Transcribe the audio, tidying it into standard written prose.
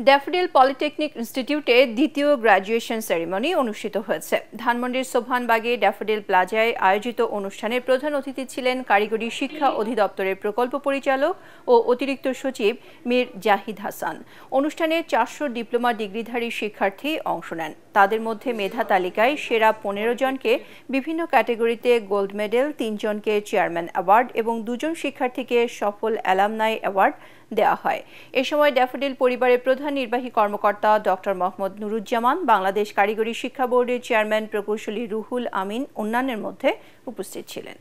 Daffodil polytechnic ইনস্টিটিউটে দ্বিতীয় graduation ceremony অনুষ্ঠিত হয়েছে। ধানমন্ডির সোবহানবাগে ড্যাফোডিল প্লাজায় আয়োজিত অনুষ্ঠানে প্রধান অতিথি ছিলেন কারিগরি শিক্ষা অধিদপ্তরের প্রকল্প পরিচালক ও অতিরিক্ত সচিব মীর জাহিদ হাসান। অনুষ্ঠানে 400 ডিপ্লোমা ডিগ্রিধারী শিক্ষার্থী অংশ নেন। তাদের মধ্যে মেধা তালিকায় সেরা 15 জনকে বিভিন্ন ক্যাটাগরিতে গোল্ড মেডেল, 3 জনকে চেয়ারম্যান অ্যাওয়ার্ড এবং 2 জন শিক্ষার্থীকে সফল অ্যালামনাই অ্যাওয়ার্ড দেওয়া হয়। এ সময় ড্যাফোডিল পরিবারের প্রধান নির্বাহী কর্মকর্তা ডক্টর মোহাম্মদ নুরুজ্জামান, বাংলাদেশ কারিগরি শিক্ষা বোর্ডের চেয়ারম্যান প্রকৌশলী রুহুল আমিন অন্যান্যের মধ্যে উপস্থিত ছিলেন।